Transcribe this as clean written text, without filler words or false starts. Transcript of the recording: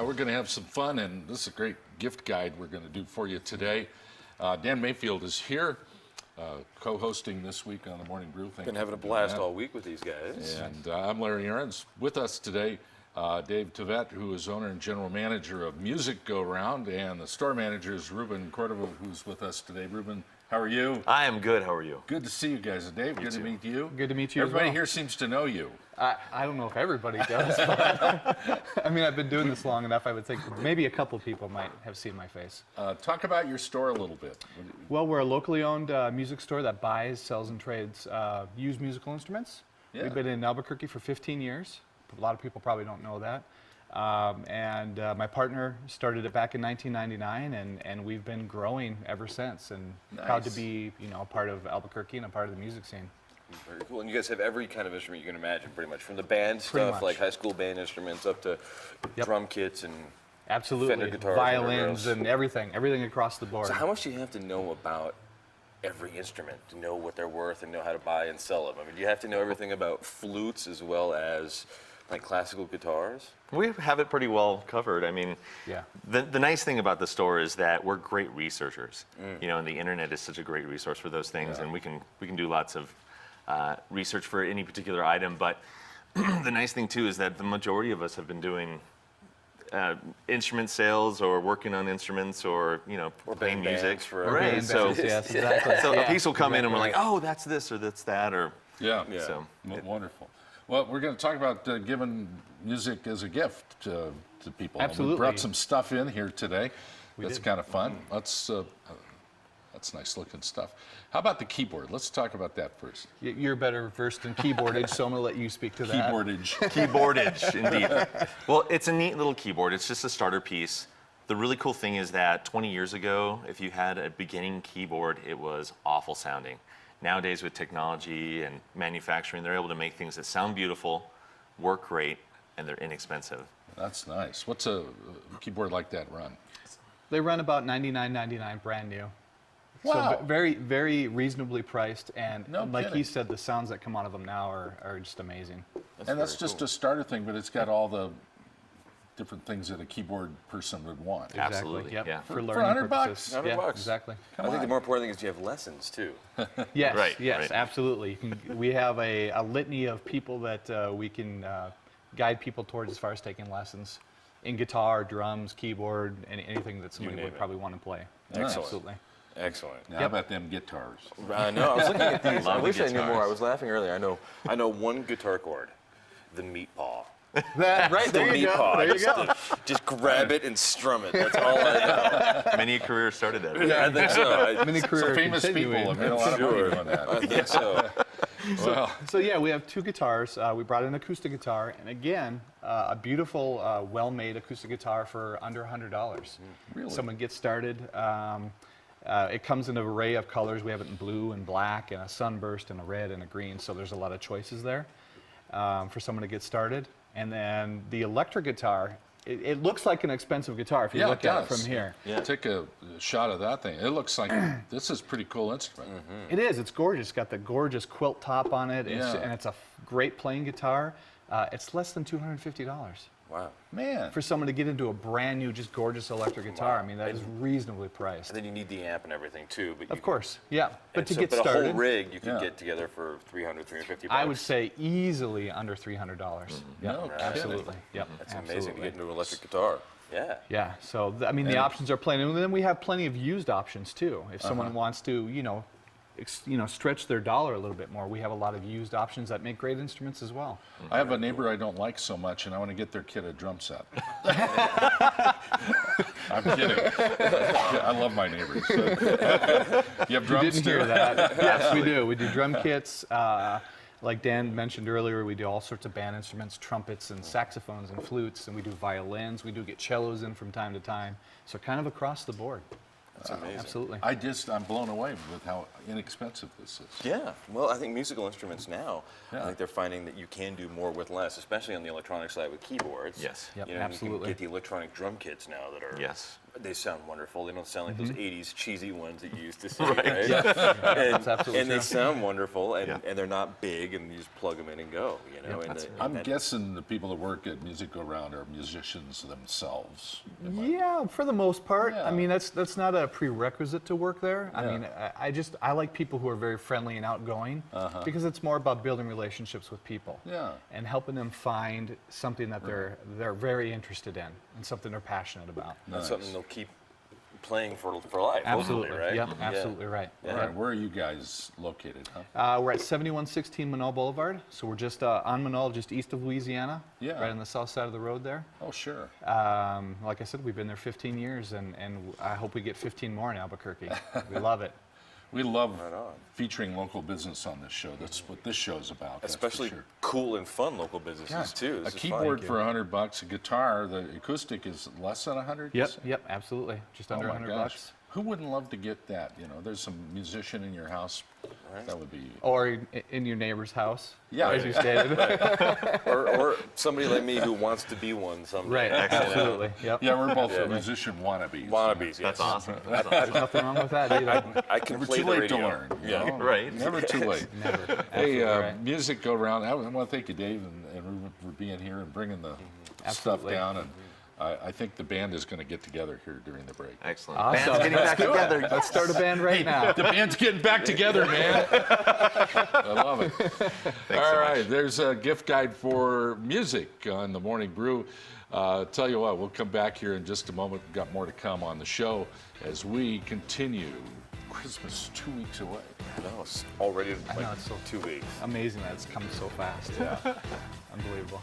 we're going to have some fun, and this is a great gift guide we're going to do for you today. Dan Mayfield is here, co-hosting this week on the Morning Brew. Been having a blast all week with these guys. And I'm Larry Aarons. With us today, Dave Tvedt, who is owner and general manager of Music Go Round, and the store manager is Ruben Cordova, who's with us today. Ruben, how are you? I am good. How are you? Good to see you guys. Dave, good to meet you. Good to meet you. Everybody as well. here seems to know you. I don't know if everybody does, but I mean, I've been doing this long enough. I would think maybe a couple people might have seen my face. Talk about your store a little bit. Well, we're a locally owned music store that buys, sells, and trades used musical instruments. Yeah. We've been in Albuquerque for 15 years. A lot of people probably don't know that. My partner started it back in 1999, and we've been growing ever since. And proud to be, a part of Albuquerque and a part of the music scene. Very cool. And you guys have every kind of instrument you can imagine, pretty much, from the band stuff, like high school band instruments, up to drum kits and Fender guitars, violins and everything across the board. So how much do you have to know about every instrument to know what they're worth and know how to buy and sell them? I mean, do you have to know everything about flutes as well as like classical guitars? We have it pretty well covered. I mean, the nice thing about the store is that we're great researchers. And the internet is such a great resource for those things, and we can do lots of research for any particular item. But the nice thing too is that the majority of us have been doing instrument sales or working on instruments or playing music. Right. So yes, exactly. So a piece will come in and we're like, oh, that's this or that's that or So wonderful. Well, we're going to talk about giving music as a gift to people. Absolutely. We brought some stuff in here today. That's kind of fun. That's nice looking stuff. How about the keyboard? Let's talk about that first. You're better versed in keyboardage, so I'm going to let you speak to that. Keyboardage, indeed. Well, it's a neat little keyboard. It's just a starter piece. The really cool thing is that 20 years ago, if you had a beginning keyboard, it was awful sounding. Nowadays, with technology and manufacturing, they're able to make things that sound beautiful, work great, and they're inexpensive. That's nice. What's a keyboard like that run? They run about $99.99 brand new. Wow. So very, very reasonably priced, and like kidding. he said, the sounds that come out of them now are just amazing. That's just a starter thing, but it's got all the different things that a keyboard person would want. Absolutely. Yep. Yeah. For learning purposes. $100. Exactly. I think the more important thing is you have lessons too. Yes. Yes. Absolutely. We have a litany of people that we can guide people towards as far as taking lessons in guitar, drums, keyboard, anything that somebody would probably want to play. Nice. Absolutely. Excellent. Now, how about them guitars? I know. I was looking at these. I wish I knew guitars. more. I was laughing earlier. I know one guitar chord, the meat paw. Right there you go. There you go. Just grab it and strum it. That's all I know. Many a career started that. Yeah, I think so. Many career Famous people have made a lot of money doing that. I think so. So yeah, we have two guitars. We brought an acoustic guitar, and again, a beautiful, well-made acoustic guitar for under $100. Really? Someone gets started. It comes in an array of colors. We have it in blue and black, and a sunburst, and a red, and a green. So there's a lot of choices there for someone to get started. And then the electric guitar, it looks like an expensive guitar if you look at it from here. Yeah. Take a shot of that thing. It looks like this is a pretty cool instrument. It is. It's gorgeous. It's got the gorgeous quilt top on it, and it's a great playing guitar. It's less than $250. Wow. Man. For someone to get into a brand new, just gorgeous electric guitar, I mean, that is reasonably priced. And then you need the amp and everything too. But Of course, yeah. But to so, get but started, a whole rig you can get together for $300, $350. I would say easily under $300. Yeah, No absolutely. Yep, That's amazing to get into an electric guitar. Yeah. Yeah. So I mean, the options are plenty, and then we have plenty of used options too. If someone wants to, stretch their dollar a little bit more, we have a lot of used options that make great instruments as well. I have a neighbor I don't like so much, and I want to get their kid a drum set. I'm kidding. I love my neighbors. You have drums You didn't too? hear that. Yes, we do. We do drum kits. Like Dan mentioned earlier, we do all sorts of band instruments, trumpets and saxophones and flutes, and we do violins. We do get cellos in from time to time. So kind of across the board. That's amazing. Absolutely. I'm blown away with how inexpensive this is. Yeah, well, I think musical instruments now, Yeah. I think they're finding that you can do more with less, especially on the electronic side with keyboards. Yes. Yep, You know, absolutely. You can get the electronic drum kits now that are, Yes. they sound wonderful. They don't sound like Mm-hmm. those 80s cheesy ones that you used to see, Right. right? That's absolutely And they true. sound wonderful, and, Yeah. and they're not big, and you just plug them in and go, you know? Yep, and that's the- right. I'm and- guessing the people that work at Music Go Round are musicians themselves. Yeah, for the most part. Yeah. I mean, that's not a prerequisite to work there. I Yeah. mean, I like people who are very friendly and outgoing because it's more about building relationships with people. Yeah. And helping them find something that they're very interested in and something they're passionate about. That's Nice. something they'll keep playing for life, Absolutely, hopefully, right? Yep, Yeah. absolutely right. All Yep. right, where are you guys located, huh? We're at 7116 Manal Boulevard, so we're just on Manal, just east of Louisiana, Yeah. right on the south side of the road there. Oh, sure. Like I said, we've been there 15 years, and I hope we get 15 more in Albuquerque. We love it. We love Right on. featuring local business on this show. That's what this show's about. that's for Especially sure. cool and fun local businesses, too. A This is fun. keyboard for $100, a guitar, the acoustic is less than 100. you Yep, say? yep, absolutely. Just under Oh my 100 gosh. bucks. Who wouldn't love to get that? You know, there's some musician in your house. That would be. Or in your neighbor's house, Yeah. as you stated. or somebody like me who wants to be one someday. Right, absolutely. Yep. Yeah, we're both musician wannabes. Wannabes, yes. That's awesome. That's awesome. There's nothing wrong with that either. I can Never play too the late radio. to learn. you Yeah. know? Right. Never too late. Never. Hey, Absolutely right. music go round. I want to thank you, Dave and Ruben, for being here and bringing the stuff Absolutely. down. And I think the band is going to get together here during the break. Excellent. Awesome. Band's getting back together. Let's start a band right now. The band's getting back together, man. I love it. All right, there's a gift guide for music on the Morning Brew. Tell you what, we'll come back here in just a moment. We've got more to come on the show as we continue. Christmas 2 weeks away. No, it's already I like know, it's so 2 weeks. amazing that it's come so fast. Yeah. Unbelievable.